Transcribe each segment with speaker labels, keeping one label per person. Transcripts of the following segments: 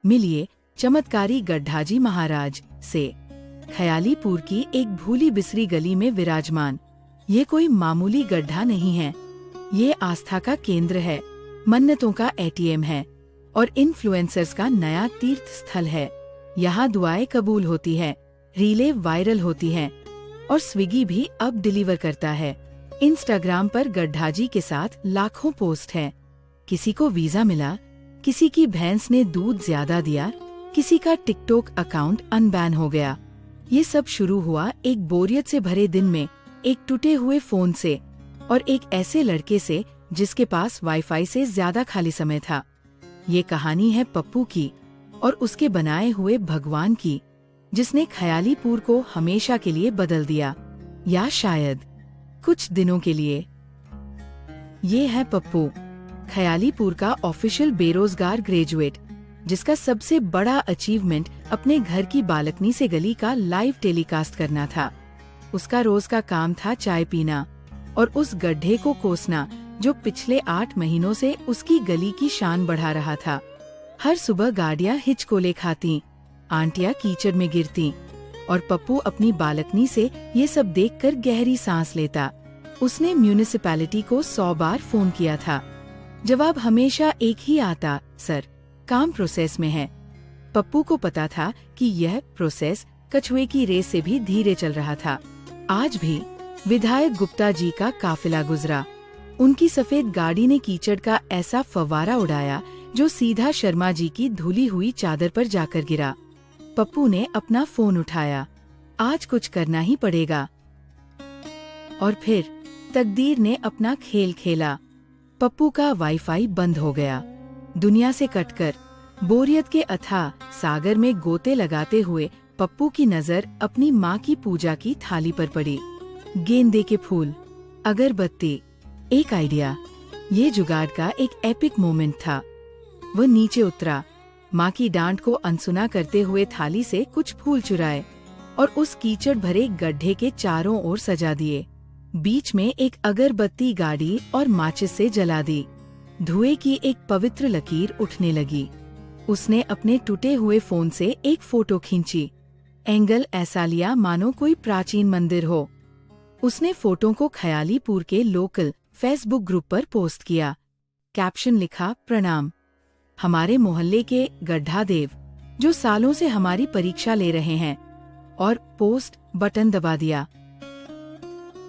Speaker 1: मिलिए चमत्कारी गड्ढाजी महाराज से। ख्यालीपुर की एक भूली बिसरी गली में विराजमान ये कोई मामूली गड्ढा नहीं है, ये आस्था का केंद्र है, मन्नतों का एटीएम है और इन्फ्लुएंसर्स का नया तीर्थ स्थल है। यहाँ दुआएं कबूल होती है, रीलें वायरल होती हैं और स्विगी भी अब डिलीवर करता है। इंस्टाग्राम पर गड्ढाजी के साथ लाखों पोस्ट हैं। किसी को वीजा मिला, किसी की भैंस ने दूध ज्यादा दिया, किसी का टिकटॉक अकाउंट अनबैन हो गया। ये सब शुरू हुआ एक बोरियत से भरे दिन में, एक टूटे हुए फोन से और एक ऐसे लड़के से जिसके पास वाईफाई से ज्यादा खाली समय था। ये कहानी है पप्पू की और उसके बनाए हुए भगवान की, जिसने ख्यालीपुर को हमेशा के लिए बदल दिया, या शायद कुछ दिनों के लिए। ये है पप्पू, ख्यालीपुर का ऑफिशियल बेरोजगार ग्रेजुएट, जिसका सबसे बड़ा अचीवमेंट अपने घर की बालकनी से गली का लाइव टेलीकास्ट करना था। उसका रोज का काम था चाय पीना और उस गड्ढे को कोसना जो पिछले 8 महीनों से उसकी गली की शान बढ़ा रहा था। हर सुबह गाड़ियां हिचकोले खाती, आंटियां कीचड़ में गिरती और पप्पू अपनी बालकनी से ये सब देखकर गहरी सांस लेता। उसने म्यूनिसिपैलिटी को 100 बार फोन किया था। जवाब हमेशा एक ही आता, सर काम प्रोसेस में है। पप्पू को पता था कि यह प्रोसेस कछुए की रेस से भी धीरे चल रहा था। आज भी विधायक गुप्ता जी का काफिला गुजरा। उनकी सफेद गाड़ी ने कीचड़ का ऐसा फव्वारा उड़ाया जो सीधा शर्मा जी की धुली हुई चादर पर जाकर गिरा। पप्पू ने अपना फोन उठाया, आज कुछ करना ही पड़ेगा। और फिर तकदीर ने अपना खेल खेला। पप्पू का वाईफाई बंद हो गया। दुनिया से कटकर बोरियत के अथाह सागर में गोते लगाते हुए पप्पू की नजर अपनी माँ की पूजा की थाली पर पड़ी। गेंदे के फूल, अगरबत्ती, एक आइडिया। ये जुगाड़ का एक एपिक मोमेंट था। वह नीचे उतरा, माँ की डांट को अनसुना करते हुए थाली से कुछ फूल चुराए और उस कीचड़ भरे गड्ढे के चारों ओर सजा दिए। बीच में एक अगरबत्ती गाड़ी और माचिस से जला दी। धुएं की एक पवित्र लकीर उठने लगी। उसने अपने टूटे हुए फोन से एक फोटो खींची। एंगल ऐसा लिया मानो कोई प्राचीन मंदिर हो। उसने फोटो को ख्यालीपुर के लोकल फेसबुक ग्रुप पर पोस्ट किया। कैप्शन लिखा, प्रणाम, हमारे मोहल्ले के गड्ढा देव जो सालों से हमारी परीक्षा ले रहे हैं, और पोस्ट बटन दबा दिया।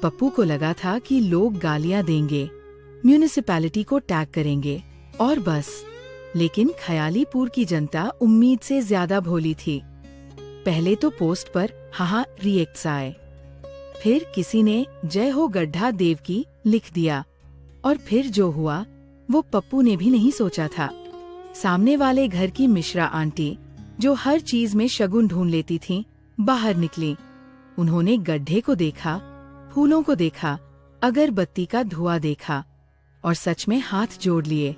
Speaker 1: पप्पू को लगा था कि लोग गालियां देंगे, म्यूनिसिपैलिटी को टैग करेंगे और बस, लेकिन ख्यालीपुर की जनता उम्मीद से ज्यादा भोली थी। पहले तो पोस्ट पर हाहा रिएक्ट्स आए, फिर किसी ने जय हो गड्ढा देव की लिख दिया, और फिर जो हुआ वो पप्पू ने भी नहीं सोचा था। सामने वाले घर की मिश्रा आंटी, जो हर चीज में शगुन ढूंढ लेती थीं, बाहर निकली। उन्होंने गड्ढे को देखा, फूलों को देखा, अगरबत्ती का धुआं देखा और सच में हाथ जोड़ लिए।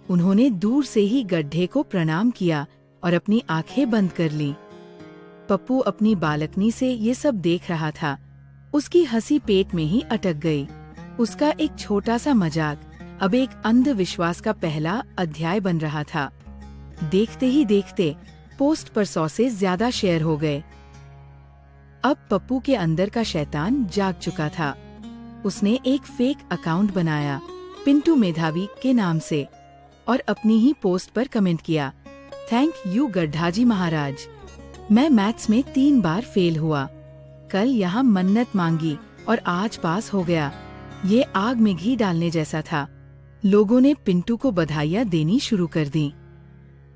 Speaker 1: उन्होंने दूर से ही गड्ढे को प्रणाम किया और अपनी आंखें बंद कर ली। पप्पू अपनी बालकनी से ये सब देख रहा था। उसकी हंसी पेट में ही अटक गई। उसका एक छोटा सा मजाक अब एक अंधविश्वास का पहला अध्याय बन रहा था। देखते ही देखते पोस्ट पर 100 से ज्यादा शेयर हो गए। अब पप्पू के अंदर का शैतान जाग चुका था। उसने एक फेक अकाउंट बनाया पिंटू मेधावी के नाम से और अपनी ही पोस्ट पर कमेंट किया, थैंक यू गड्ढाजी महाराज, मैं मैथ्स में 3 बार फेल हुआ, कल यहाँ मन्नत मांगी और आज पास हो गया। ये आग में घी डालने जैसा था। लोगों ने पिंटू को बधाइयाँ देनी शुरू कर दी।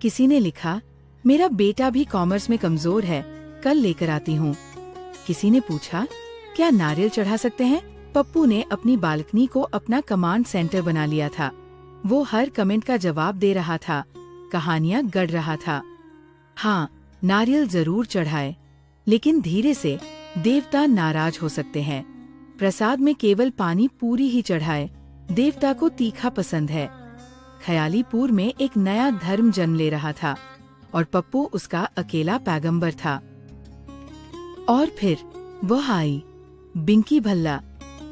Speaker 1: किसी ने लिखा, मेरा बेटा भी कॉमर्स में कमजोर है, कल लेकर आती हूँ। किसी ने पूछा, क्या नारियल चढ़ा सकते हैं? पप्पू ने अपनी बालकनी को अपना कमांड सेंटर बना लिया था। वो हर कमेंट का जवाब दे रहा था, कहानियां गढ़ रहा था। हाँ, नारियल जरूर चढ़ाए, लेकिन धीरे से, देवता नाराज हो सकते हैं। प्रसाद में केवल पानी पूरी ही चढ़ाए, देवता को तीखा पसंद है। ख्यालीपुर में एक नया धर्म जन्म ले रहा था और पप्पू उसका अकेला पैगंबर था। और फिर वह आई, बिंकी भल्ला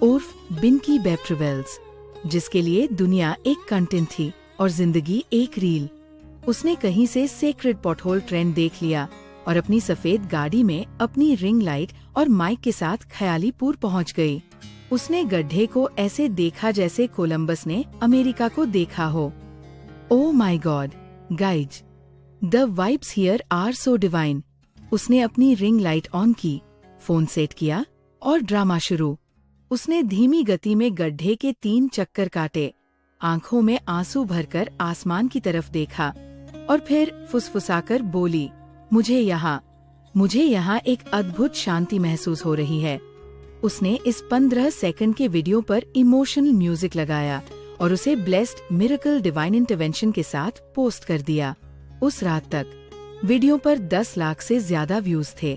Speaker 1: उर्फ बिंकी बेप्रिवेल्स, जिसके लिए दुनिया एक कंटेंट थी और जिंदगी एक रील। उसने कहीं से सेक्रेड पॉटहोल ट्रेन देख लिया और अपनी सफेद गाड़ी में अपनी रिंग लाइट और माइक के साथ ख्यालीपुर पहुंच गई। उसने गड्ढे को ऐसे देखा जैसे कोलंबस ने अमेरिका को देखा हो। Oh my god guys, the vibes here are so divine. उसने अपनी रिंग लाइट ऑन की, फोन सेट किया और ड्रामा शुरू। उसने धीमी गति में गड्ढे के 3 चक्कर काटे, आंखों में आंसू भरकर आसमान की तरफ देखा और फिर फुसफुसाकर बोली, मुझे यहाँ एक अद्भुत शांति महसूस हो रही है। उसने इस 15 सेकंड के वीडियो पर इमोशनल म्यूजिक लगाया और उसे ब्लेस्ड मिरेकल डिवाइन इंटरवेंशन के साथ पोस्ट कर दिया। उस रात तक वीडियो पर 10 लाख से ज्यादा व्यूज थे।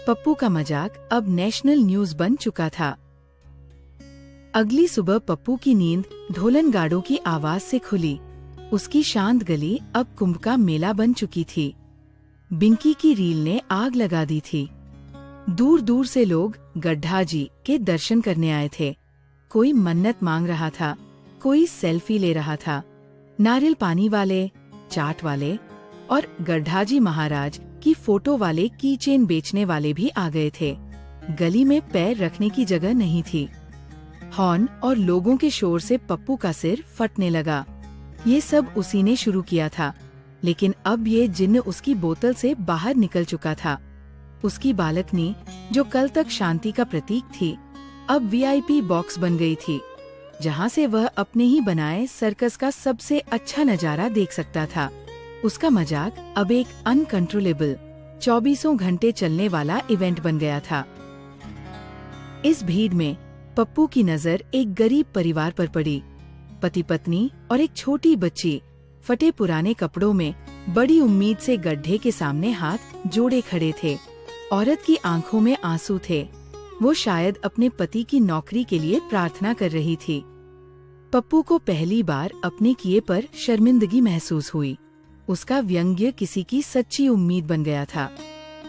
Speaker 1: पप्पू का मजाक अब नेशनल न्यूज बन चुका था। अगली सुबह पप्पू की नींद ढोलन गाड़ों की आवाज से खुली। उसकी शांत गली अब कुंभ का मेला बन चुकी थी। बिंकी की रील ने आग लगा दी थी। दूर दूर से लोग गड्ढा जी के दर्शन करने आए थे। कोई मन्नत मांग रहा था, कोई सेल्फी ले रहा था। नारियल पानी वाले, चाट वाले और गड्ढा जी महाराज की फोटो वाले की चेन बेचने वाले भी आ गए थे। गली में पैर रखने की जगह नहीं थी। हॉर्न और लोगों के शोर से पप्पू का सिर फटने लगा। ये सब उसी ने शुरू किया था, लेकिन अब ये जिन्न उसकी बोतल से बाहर निकल चुका था। उसकी बालकनी, जो कल तक शांति का प्रतीक थी, अब वीआईपी बॉक्स बन गई थी, जहाँ से वह अपने ही बनाए सर्कस का सबसे अच्छा नजारा देख सकता था। उसका मजाक अब एक अनकंट्रोलेबल 24 घंटे चलने वाला इवेंट बन गया था। इस भीड़ में पप्पू की नजर एक गरीब परिवार पर पड़ी। पति पत्नी और एक छोटी बच्ची फटे पुराने कपड़ों में बड़ी उम्मीद से गड्ढे के सामने हाथ जोड़े खड़े थे। औरत की आंखों में आंसू थे। वो शायद अपने पति की नौकरी के लिए प्रार्थना कर रही थी। पप्पू को पहली बार अपने किए पर शर्मिंदगी महसूस हुई। उसका व्यंग्य किसी की सच्ची उम्मीद बन गया था।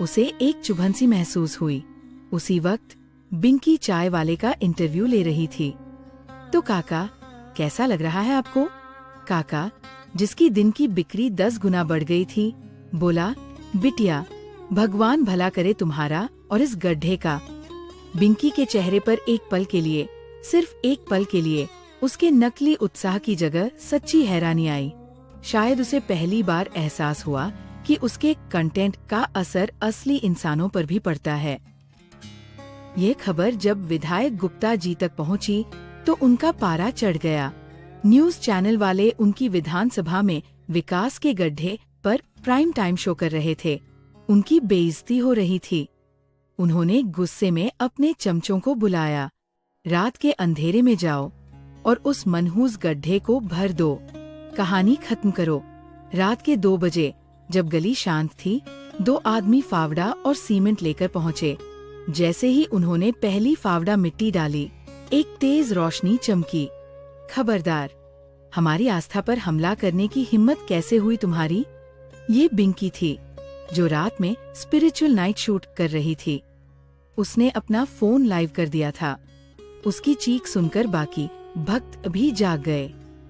Speaker 1: उसे एक चुभन सी महसूस हुई। उसी वक्त बिंकी चाय वाले का इंटरव्यू ले रही थी। तो काका, कैसा लग रहा है आपको? काका, जिसकी दिन की बिक्री 10 गुना बढ़ गई थी, बोला, बिटिया, भगवान भला करे तुम्हारा और इस गड्ढे का। बिंकी के चेहरे पर एक पल के लिए, सिर्फ एक पल के लिए, उसके नकली उत्साह की जगह सच्ची हैरानी आई। शायद उसे पहली बार एहसास हुआ कि उसके कंटेंट का असर असली इंसानों पर भी पड़ता है। ये खबर जब विधायक गुप्ता जी तक पहुंची, तो उनका पारा चढ़ गया। न्यूज चैनल वाले उनकी विधानसभा में विकास के गड्ढे पर प्राइम टाइम शो कर रहे थे। उनकी बेइज्जती हो रही थी। उन्होंने गुस्से में अपने चमचों को बुलाया, रात के अंधेरे में जाओ और उस मनहूस गड्ढे को भर दो, कहानी खत्म करो। रात के 2 बजे जब गली शांत थी, 2 आदमी फावड़ा और सीमेंट लेकर पहुँचे। जैसे ही उन्होंने पहली फावड़ा मिट्टी डाली, एक तेज रोशनी चमकी। खबरदार, हमारी आस्था पर हमला करने की हिम्मत कैसे हुई तुम्हारी? ये बिंकी थी, जो रात में स्पिरिचुअल नाइट शूट कर रही थी। उसने अपना फोन लाइव कर दिया था। उसकी चीख सुनकर बाकी भक्त भी जाग गए।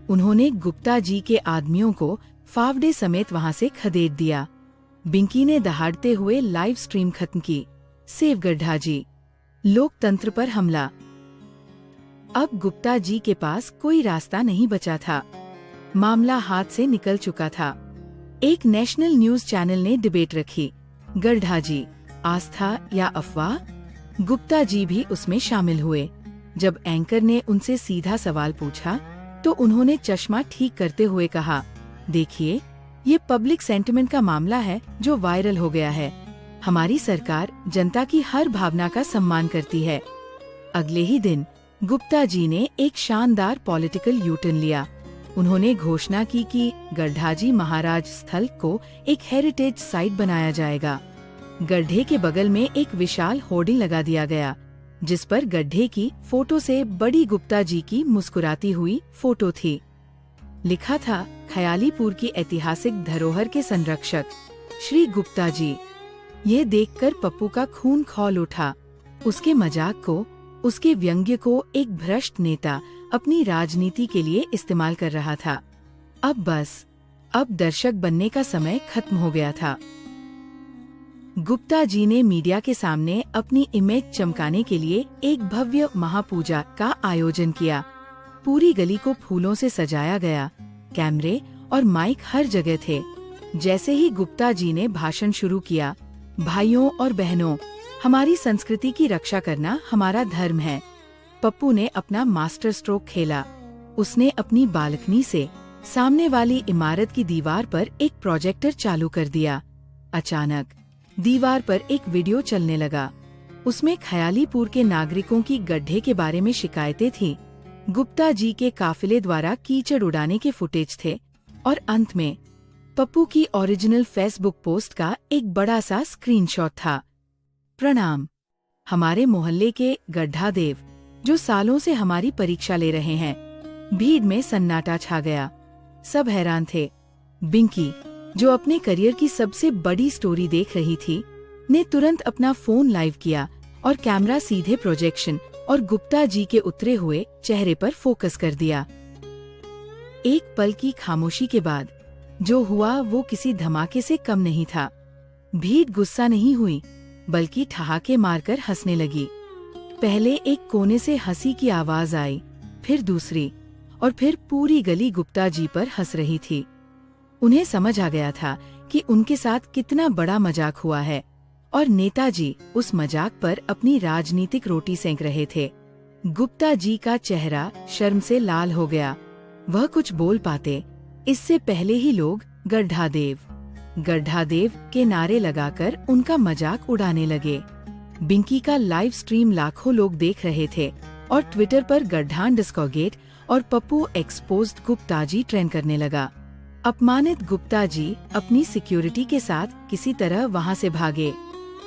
Speaker 1: उन्होंने गुप्ता जी के आदमियों को फावड़े समेत वहां से खदेड़ दिया। बिंकी ने दहाड़ते हुए लाइव स्ट्रीम खत्म की। सेव गड्ढा जी, लोकतंत्र पर हमला। अब गुप्ता जी के पास कोई रास्ता नहीं बचा था। मामला हाथ से निकल चुका था। एक नेशनल न्यूज चैनल ने डिबेट रखी, गड्ढा जी, आस्था या अफवाह? गुप्ता जी भी उसमें शामिल हुए। जब एंकर ने उनसे सीधा सवाल पूछा, तो उन्होंने चश्मा ठीक करते हुए कहा, देखिए, ये पब्लिक सेंटिमेंट का मामला है जो वायरल हो गया है। हमारी सरकार जनता की हर भावना का सम्मान करती है। अगले ही दिन गुप्ता जी ने एक शानदार पॉलिटिकल यूटर्न लिया। उन्होंने घोषणा की कि गड्ढा जी महाराज स्थल को एक हेरिटेज साइट बनाया जाएगा। गड्ढे के बगल में एक विशाल होर्डिंग लगा दिया गया, जिस पर गड्ढे की फोटो से बड़ी गुप्ता जी की मुस्कुराती हुई फोटो थी। लिखा था, ख्यालीपुर की ऐतिहासिक धरोहर के संरक्षक श्री गुप्ता जी। ये देखकर पप्पू का खून खौल उठा। उसके मजाक को, उसके व्यंग्य को एक भ्रष्ट नेता अपनी राजनीति के लिए इस्तेमाल कर रहा था। अब बस अब दर्शक बनने का समय खत्म हो गया था। गुप्ता जी ने मीडिया के सामने अपनी इमेज चमकाने के लिए एक भव्य महापूजा का आयोजन किया। पूरी गली को फूलों से सजाया गया, कैमरे और माइक हर जगह थे। जैसे ही गुप्ता जी ने भाषण शुरू किया, भाइयों और बहनों, हमारी संस्कृति की रक्षा करना हमारा धर्म है। पप्पू ने अपना मास्टर स्ट्रोक खेला। उसने अपनी बालकनी से सामने वाली इमारत की दीवार पर एक प्रोजेक्टर चालू कर दिया। अचानक दीवार पर एक वीडियो चलने लगा। उसमें ख्यालीपुर के नागरिकों की गड्ढे के बारे में शिकायतें थीं। गुप्ता जी के काफिले द्वारा कीचड़ उड़ाने के फुटेज थे और अंत में पप्पू की ओरिजिनल फेसबुक पोस्ट का एक बड़ा सा स्क्रीनशॉट था। प्रणाम, हमारे मोहल्ले के गड्ढा देव जो सालों से हमारी परीक्षा ले रहे हैं। भीड़ में सन्नाटा छा गया। सब हैरान थे। बिंकी, जो अपने करियर की सबसे बड़ी स्टोरी देख रही थी, ने तुरंत अपना फोन लाइव किया और कैमरा सीधे प्रोजेक्शन और गुप्ता जी के उतरे हुए चेहरे पर फोकस कर दिया। एक पल की खामोशी के बाद जो हुआ वो किसी धमाके से कम नहीं था। भीड़ गुस्सा नहीं हुई, बल्कि ठहाके मारकर हंसने लगी। पहले एक कोने से हंसी की आवाज आई, फिर दूसरी, और फिर पूरी गली गुप्ता जी पर हंस रही थी। उन्हें समझ आ गया था कि उनके साथ कितना बड़ा मजाक हुआ है और नेताजी उस मजाक पर अपनी राजनीतिक रोटी सेंक रहे थे। गुप्ता जी का चेहरा शर्म से लाल हो गया। वह कुछ बोल पाते इससे पहले ही लोग गड्ढा देव के नारे लगाकर उनका मजाक उड़ाने लगे। बिंकी का लाइव स्ट्रीम लाखों लोग देख रहे थे और ट्विटर पर गड्ढा_गेट और पप्पू एक्सपोज्ड गुप्ता जी ट्रेंड करने लगा। अपमानित गुप्ता जी अपनी सिक्योरिटी के साथ किसी तरह वहां से भागे।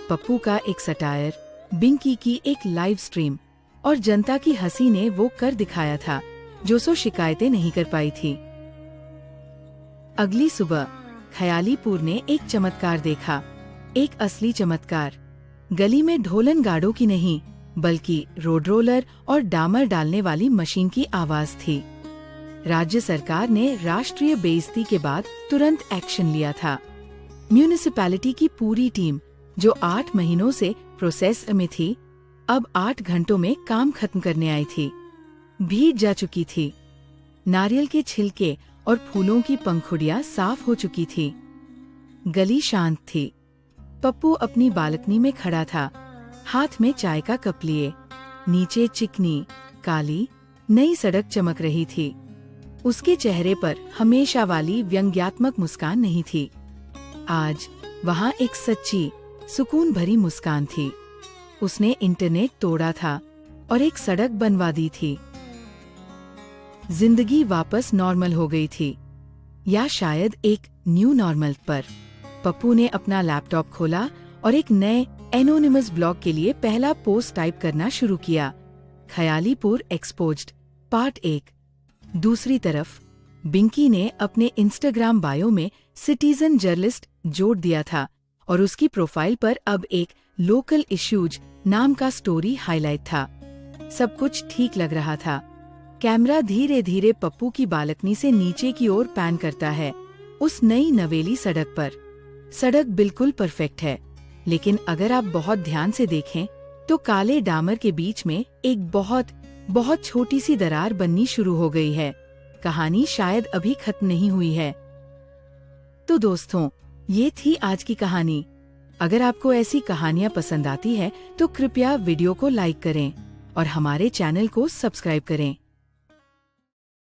Speaker 1: पप्पू का एक सटायर, बिंकी की एक लाइव स्ट्रीम और जनता की हंसी ने वो कर दिखाया था जो सो शिकायतें नहीं कर पाई थी। अगली सुबह ख्यालीपुर ने एक चमत्कार देखा, एक असली चमत्कार। गली में ढोलन गाड़ों की नहीं, बल्कि रोड रोलर और डामर डालने वाली मशीन की आवाज थी। राज्य सरकार ने राष्ट्रीय बेइज्जती के बाद तुरंत एक्शन लिया था। म्यूनिसिपैलिटी की पूरी टीम, जो 8 महीनों से प्रोसेस में थी, अब 8 घंटों में काम खत्म करने आई थी। भीड़ जा चुकी थी। नारियल के छिलके और फूलों की पंखुड़ियां साफ हो चुकी थी। गली शांत थी। पप्पू अपनी बालकनी में खड़ा था, हाथ में चाय का कप लिए। नीचे चिकनी, काली, नई सड़क चमक रही थी। उसके चेहरे पर हमेशा वाली व्यंग्यात्मक मुस्कान नहीं थी। आज वहाँ एक सच्ची, सुकून भरी मुस्कान थी। उसने इंटरनेट तोड़ा था और एक सड़क बनवा दी थी। जिंदगी वापस नॉर्मल हो गई थी, या शायद एक न्यू नॉर्मल पर। पप्पू ने अपना लैपटॉप खोला और एक नए एनोनिमस ब्लॉग के लिए पहला पोस्ट टाइप करना शुरू किया। ख्यालीपुर एक्सपोज्ड पार्ट 1। दूसरी तरफ बिंकी ने अपने इंस्टाग्राम बायो में सिटीजन जर्नलिस्ट जोड़ दिया था और उसकी प्रोफाइल पर अब एक लोकल इश्यूज नाम का स्टोरी हाईलाइट था। सब कुछ ठीक लग रहा था। कैमरा धीरे धीरे पप्पू की बालकनी से नीचे की ओर पैन करता है, उस नई नवेली सड़क पर। सड़क बिल्कुल परफेक्ट है, लेकिन अगर आप बहुत ध्यान से देखें तो काले डामर के बीच में एक बहुत छोटी सी दरार बननी शुरू हो गई है। कहानी शायद अभी खत्म नहीं हुई है। तो दोस्तों, ये थी आज की कहानी। अगर आपको ऐसी कहानियाँ पसंद आती है तो कृपया वीडियो को लाइक करें और हमारे चैनल को सब्सक्राइब करें।